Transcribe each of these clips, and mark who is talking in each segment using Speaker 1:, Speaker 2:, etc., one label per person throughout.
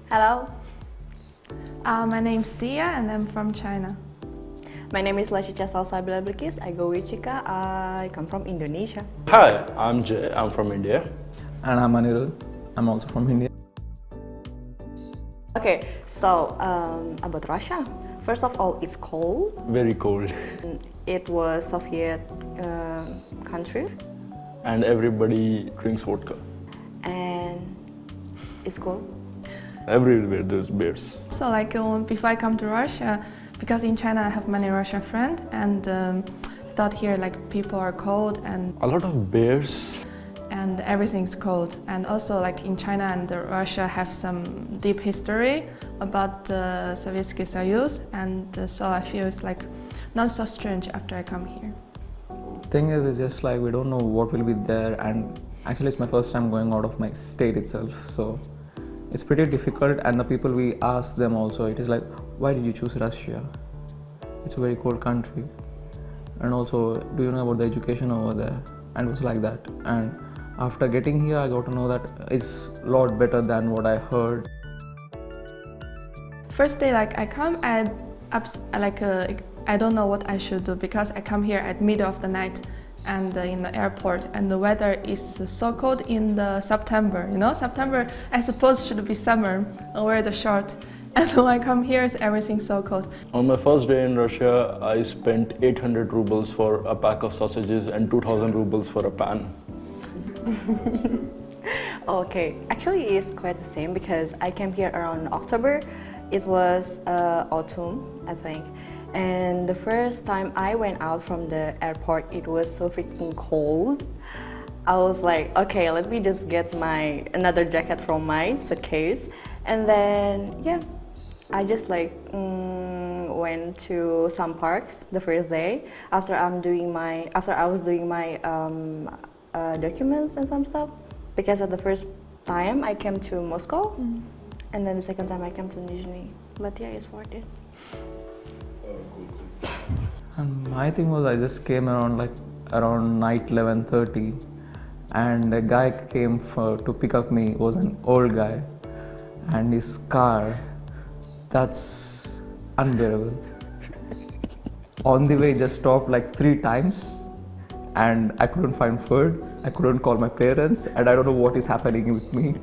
Speaker 1: Hello,
Speaker 2: My name's Dia and I'm from China.
Speaker 1: my name is Lashica Salsabila Bilkis. I go with Chika. I come from Indonesia.
Speaker 3: Hi, I'm Jay. I'm from India.
Speaker 4: And I'm Anirudh. I'm also from India.
Speaker 1: Okay, so about Russia. First of all, it's cold.
Speaker 3: Very cold.
Speaker 1: It was Soviet country,
Speaker 3: And everybody drinks vodka.
Speaker 1: and it's cold.
Speaker 3: Everywhere there's bears.
Speaker 2: So before I come to Russia, because in China I have many Russian friends and thought here people are cold
Speaker 3: A lot of bears.
Speaker 2: and everything's cold. And also in China and Russia have some deep history about the Soviet Soyuz, and so I feel it's not so strange after I come here.
Speaker 4: Thing is, it's just we don't know what will be there, and actually it's my first time going out of my state itself, so it's pretty difficult. And the people we ask them also, it is why did you choose Russia? It's a very cold country. And also, do you know about the education over there? And it was like that. And after getting here, I got to know that it's a lot better than what I heard.
Speaker 2: First day I come, I don't know what I should do because I come here at middle of the night and in the airport, and the weather is so cold in the September. September I suppose should be summer. I wear the short, and when I come here, everything so cold.
Speaker 3: On my first day in Russia, I spent 800 rubles for a pack of sausages and 2000 rubles for a pan.
Speaker 1: Okay, actually it's quite the same because I came here around October. It was autumn, I think. And the first time I went out from the airport, it was so freaking cold. I was like, okay, let me just get another jacket from my suitcase. And then, yeah, I just went to some parks the first day after I was doing my documents and some stuff. Because at the first time I came to Moscow, and then the second time I came to Nizhny. But yeah, it's worth it.
Speaker 4: And my thing was, I just came around night 11:30, and a guy came to pick up me. It was an old guy, and his car, that's unbearable. On the way, he just stopped 3 times, and I couldn't find food. I couldn't call my parents, and I don't know what is happening with me.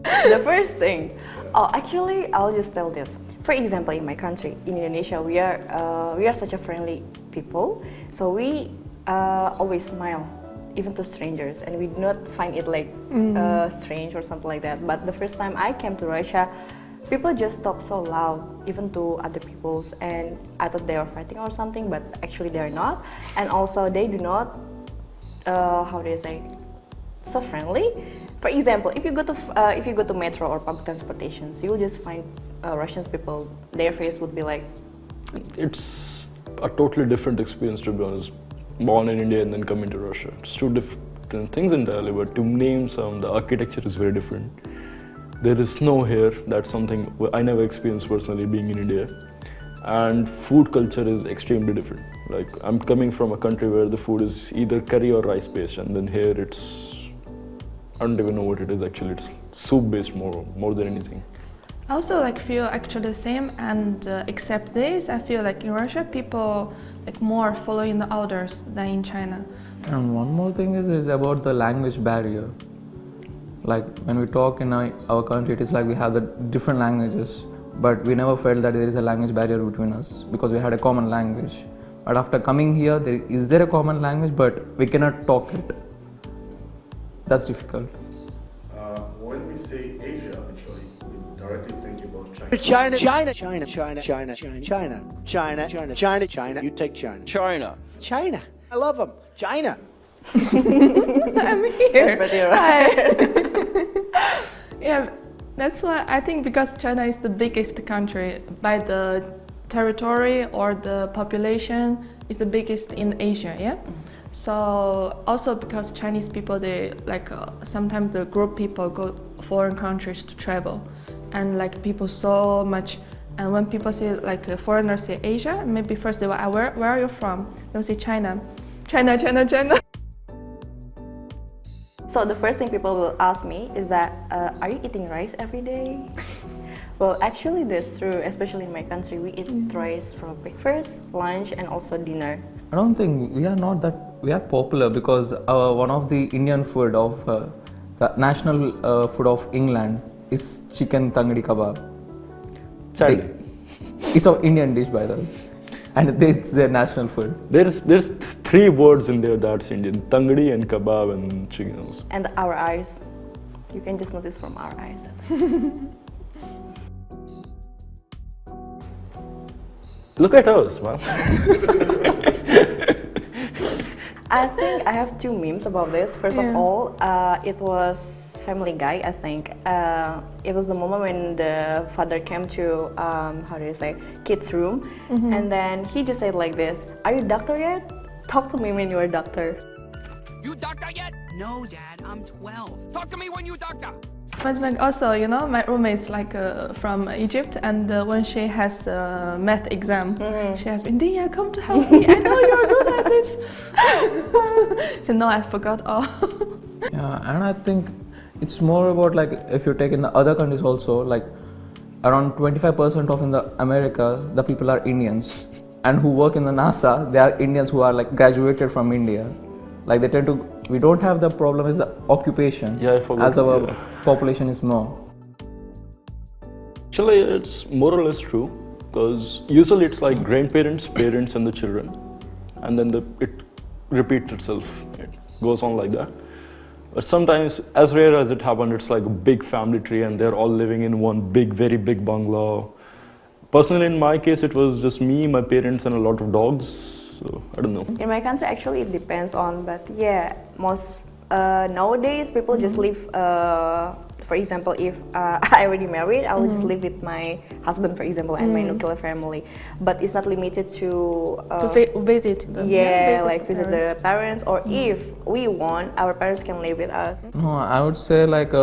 Speaker 1: The first thing, actually, I'll just tell this. For example, in my country, in Indonesia, we are such a friendly people, so we always smile, even to strangers, and we do not find it strange or something like that. But the first time I came to Russia, people just talk so loud, even to other peoples, and I thought they were fighting or something, but actually they are not. And also, they do not, how do you say, so friendly. For example, if you go to metro or public transportations, you will just find Russian people. Their face would be
Speaker 3: It's a totally different experience, to be honest. Born in India and then coming to Russia. It's two different things entirely, but to name some, the architecture is very different. There is snow here. That's something I never experienced personally being in India. And food culture is extremely different. I'm coming from a country where the food is either curry or rice based, and then here I don't even know what it is actually. It's soup based more than anything.
Speaker 2: I also feel actually the same, and except this, I feel in Russia people more following the orders than in China.
Speaker 4: And one more thing is about the language barrier. When we talk in our country, it is we have the different languages, but we never felt that there is a language barrier between us because we had a common language. But after coming here, is there a common language, but we cannot talk it. That's difficult.
Speaker 5: When we say Asia, actually, we directly think about China. China. You take China.
Speaker 6: China. I love them. China.
Speaker 2: I'm here.
Speaker 1: That's pretty right.
Speaker 2: Yeah, that's why I think because China is the biggest country by the territory or the population is the biggest in Asia, yeah? So also because Chinese people, they sometimes the group people go foreign countries to travel, and people so much. And when people say foreigners say Asia, maybe first they will where are you from? They will say China.
Speaker 1: So the first thing people will ask me is that, are you eating rice every day? Well, actually that's true, especially in my country. We eat rice for breakfast, lunch, and also dinner.
Speaker 4: I don't think we are popular because one of the Indian food of the national food of England is chicken tangdi kebab.
Speaker 3: Sadly.
Speaker 4: It's an Indian dish, by the way, and it's their national food.
Speaker 3: There's three words in there that's Indian: tangdi and kebab and chicken also.
Speaker 1: And our eyes. You can just notice from our eyes.
Speaker 3: Look at us, man.
Speaker 1: I think I have two memes about this. First of all, it was Family Guy, I think. It was the moment when the father came to, how do you say, kids' room. And then he just said like this, "Are you doctor yet? Talk to me when you're a doctor."
Speaker 7: You doctor yet?
Speaker 8: No, Dad, I'm 12.
Speaker 7: Talk to me when you doctor.
Speaker 2: But also, you know, my roommate's like from Egypt, and when she has a math exam, she has been, "Dia, come to help me. I know you're good at this." So no, I forgot all.
Speaker 4: Yeah, and I think it's more about like if you take in the other countries also, like around 25% of in the America, the people are Indians, and who work in the NASA, they are Indians who are like graduated from India. Like they tend to, we don't have the problem is the occupation.
Speaker 3: Yeah, I forgot.
Speaker 4: As our population is more.
Speaker 3: Actually, it's more or less true because usually it's like grandparents, parents, and the children, and then it repeats itself. It goes on like that. But sometimes, as rare as it happened, it's like a big family tree, and they're all living in one big, very big bungalow. Personally, in my case, it was just me, my parents, and a lot of dogs. So I don't know.
Speaker 1: In my country, actually, it depends on, but yeah, most nowadays people just live. For example, if I already married, I will just live with my husband, for example, and my nuclear family. But it's not limited to
Speaker 2: visit them.
Speaker 1: Visit the parents, or if we want, our parents can live with us.
Speaker 4: No, I would say like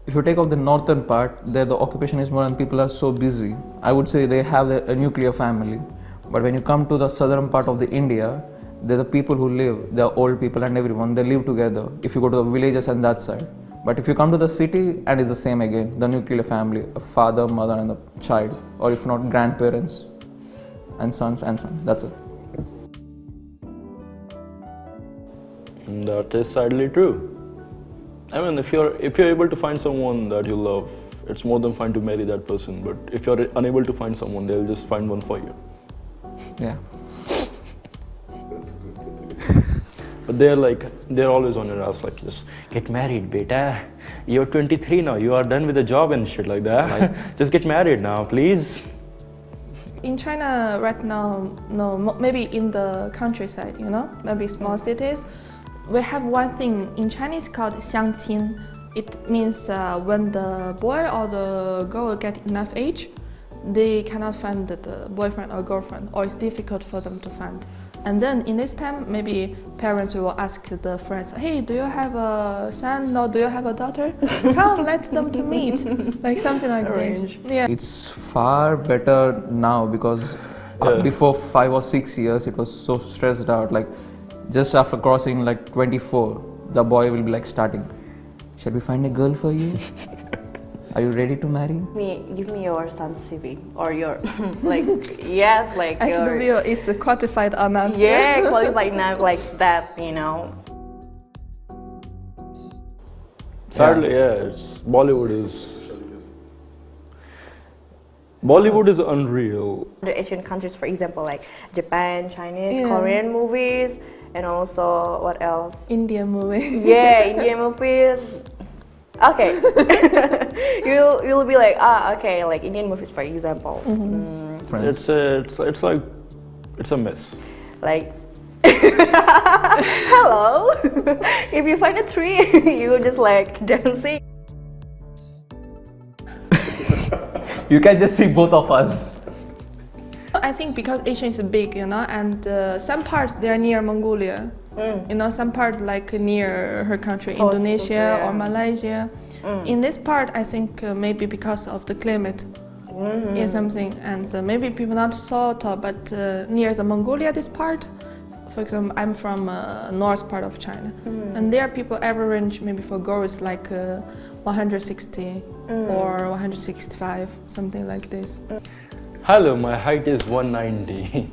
Speaker 4: if you take off the northern part, there the occupation is more and people are so busy. I would say they have a nuclear family. But when you come to the southern part of the India, they're the people who live, they're old people and everyone, they live together. If you go to the villages and that side. But if you come to the city, and it's the same again, the nuclear family, a father, mother and a child, or if not grandparents and sons, that's it.
Speaker 3: That is sadly true. I mean, if you're able to find someone that you love, it's more than fine to marry that person. But if you're unable to find someone, they'll just find one for you.
Speaker 4: Yeah.
Speaker 5: That's good.
Speaker 3: But they're always on your ass, like, just get married, beta. You're 23 now, you are done with the job and shit like that. Just get married now, please.
Speaker 2: In China right now, no, maybe in the countryside, you know, maybe small cities, we have one thing in Chinese called 相亲. It means when the boy or the girl get enough age, they cannot find the boyfriend or girlfriend, or it's difficult for them to find. And then in this time, maybe parents will ask the friends, "Hey, do you have a son? No, do you have a daughter? Come, let them to meet." Like something like this. Yeah.
Speaker 4: It's far better now because before 5 or 6 years, it was so stressed out. Like just after crossing like 24, the boy will be like starting, "Shall we find a girl for you? Are you ready to marry?"
Speaker 1: Give me your son's CV or your like yes, like
Speaker 2: Actually,
Speaker 1: your
Speaker 2: is qualified or not?
Speaker 1: yeah, qualified enough like that, you know.
Speaker 3: Sadly, it's Bollywood is unreal.
Speaker 1: The Asian countries, for example, like Japan, Chinese, Korean movies, and also what else?
Speaker 2: Indian movie.
Speaker 1: Yeah, Indian movies. Okay, you'll be like, okay, like Indian movies, for example.
Speaker 3: It's like it's a mess.
Speaker 1: Like, hello. If you find a tree, you just like dancing.
Speaker 4: You can just see both of us.
Speaker 2: I think because Asia is big, you know, and some parts they are near Mongolia. You know, some part like near her country,
Speaker 1: South
Speaker 2: Indonesia
Speaker 1: Asia.
Speaker 2: or Malaysia. In this part, I think maybe because of the climate, is something, and maybe people not so tall, but near the Mongolia, this part, for example, I'm from north part of China, and there people average maybe for girls like 160 or 165, something like this.
Speaker 3: Hello, my height is 190.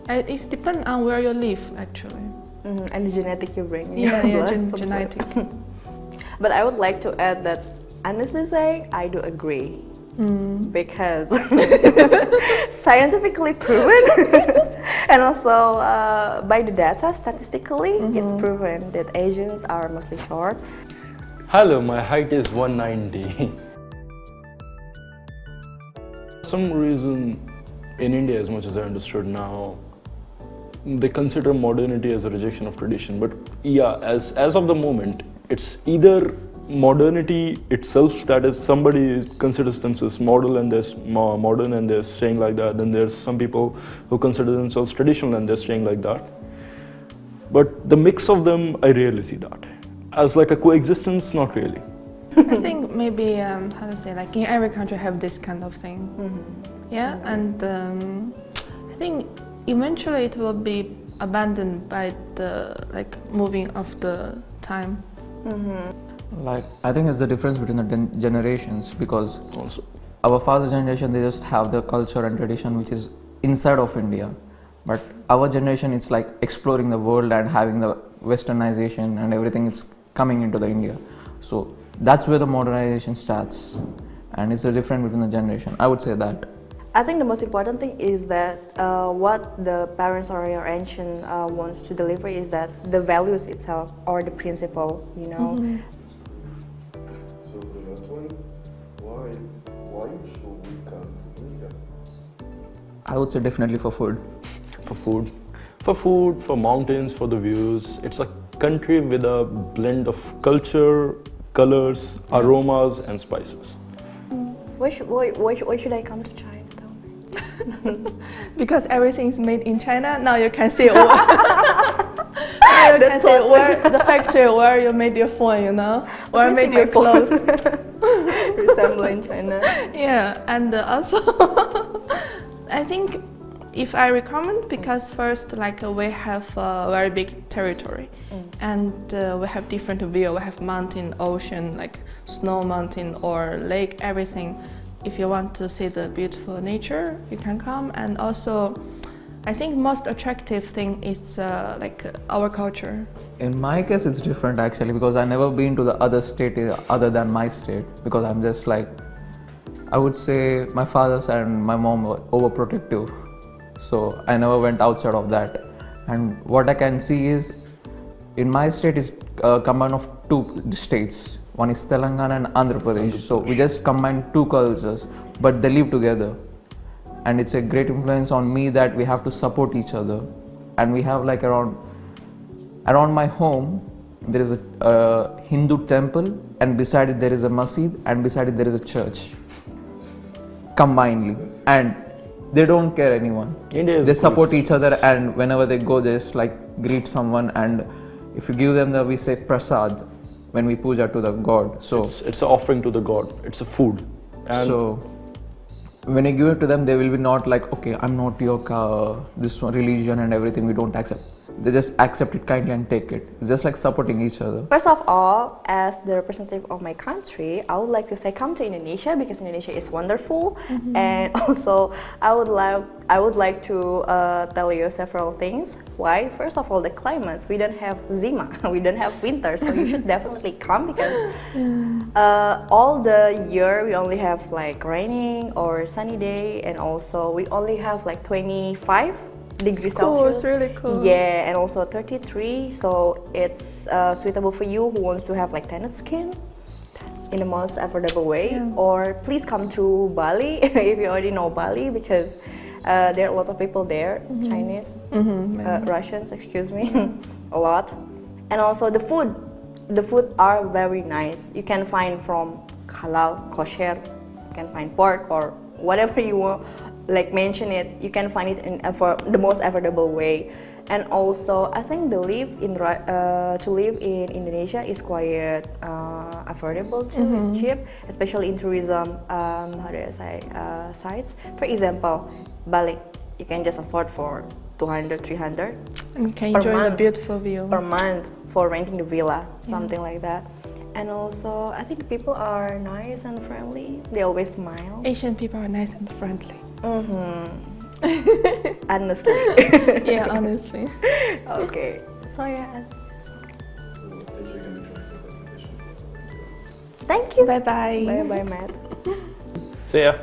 Speaker 2: It depends on where you live, actually.
Speaker 1: And the genetic you bring in
Speaker 2: Yeah,
Speaker 1: your
Speaker 2: yeah,
Speaker 1: blood, something.
Speaker 2: genetic.
Speaker 1: But I would like to add that, honestly saying, I do agree. Because scientifically proven and also by the data statistically it's proven that Asians are mostly short.
Speaker 3: Hello, my height is 190. For some reason in India, as much as I understood now, they consider modernity as a rejection of tradition. But yeah, as of the moment, it's either modernity itself, that is somebody considers themselves modern and they're staying like that, then there's some people who consider themselves traditional and they're staying like that. But the mix of them, I rarely see that. As like a coexistence, not really.
Speaker 2: I think maybe, how to say, like in every country have this kind of thing. Yeah, and I think eventually it will be abandoned by the moving of the time.
Speaker 4: Like, I think it's the difference between the generations, because
Speaker 3: Also,
Speaker 4: our father's generation, they just have their culture and tradition which is inside of India. But our generation, it's like exploring the world and having the westernization and everything, it's coming into the India. So that's where the modernization starts. And it's the difference between the generation. I would say that.
Speaker 1: I think the most important thing is that what the parents or your ancient wants to deliver is that the values itself or the principle, you know.
Speaker 5: So the last one, why should we come to India?
Speaker 4: I would say definitely for food.
Speaker 3: for food, for mountains, for the views. It's a country with a blend of culture, colors, aromas and spices.
Speaker 1: Why should I come to China?
Speaker 2: Because everything is made in China, now you can see now you can see where the factory where you made your phone, you know, where you made your clothes.
Speaker 1: Resembling China.
Speaker 2: Yeah, and also I think if I recommend, because first we have a very big territory and we have different view. We have mountain, ocean, like snow mountain or lake, everything. If you want to see the beautiful nature, you can come. And also, I think most attractive thing is our culture.
Speaker 4: In my case, it's different actually, because I never been to the other state other than my state, because I'm just like, I would say my father's and my mom were overprotective, so I never went outside of that. And what I can see is, in my state is a combine of two states. One is Telangana and Andhra Pradesh. So we just combine two cultures, but they live together. And it's a great influence on me that we have to support each other. And we have like around my home, there is a Hindu temple, and beside it there is a masjid, and beside it there is a church. Combinedly. And they don't care anyone. They support each other, and whenever they go, they just greet someone, and if you give them we say prasad when we puja to the god. So
Speaker 3: it's an offering to the god. It's a food. And
Speaker 4: so when you give it to them, they will be not like, okay, I'm not your this one religion and everything, we don't accept. They just accept it kindly and take it. It's just like supporting each other.
Speaker 1: First of all, as the representative of my country, I would like to say come to Indonesia, because Indonesia is wonderful. And also I would like to tell you several things. Why? First of all, the climates. We don't have zima, we don't have winter, so you should definitely come, because all the year we only have raining or sunny day, and also we only have 25 degrees Celsius.
Speaker 2: It's really cool.
Speaker 1: Yeah, and also 33, so it's suitable for you who wants to have tanned skin in the most affordable way.
Speaker 2: Yeah.
Speaker 1: Or please come to Bali if you already know Bali, because there are a lot of people there, Chinese, Russians, excuse me, a lot. And also the food are very nice. You can find from halal, kosher, you can find pork or whatever you want. Mention it, you can find it in the most affordable way. And also, I think to live in Indonesia is quite affordable too. It's cheap, especially in tourism. How do I say sites? For example, Bali, you can just afford for 200, 300
Speaker 2: And you can
Speaker 1: Per
Speaker 2: enjoy the
Speaker 1: month.
Speaker 2: beautiful view.
Speaker 1: per month for renting the villa, something like that. And also, I think people are nice and friendly. They always smile.
Speaker 2: Asian people are nice and friendly.
Speaker 1: Honestly.
Speaker 2: Yeah, honestly.
Speaker 1: Okay. So yeah.
Speaker 5: So thank you again for your participation.
Speaker 1: Thank you.
Speaker 2: Bye bye.
Speaker 1: Bye bye, Matt.
Speaker 3: So yeah,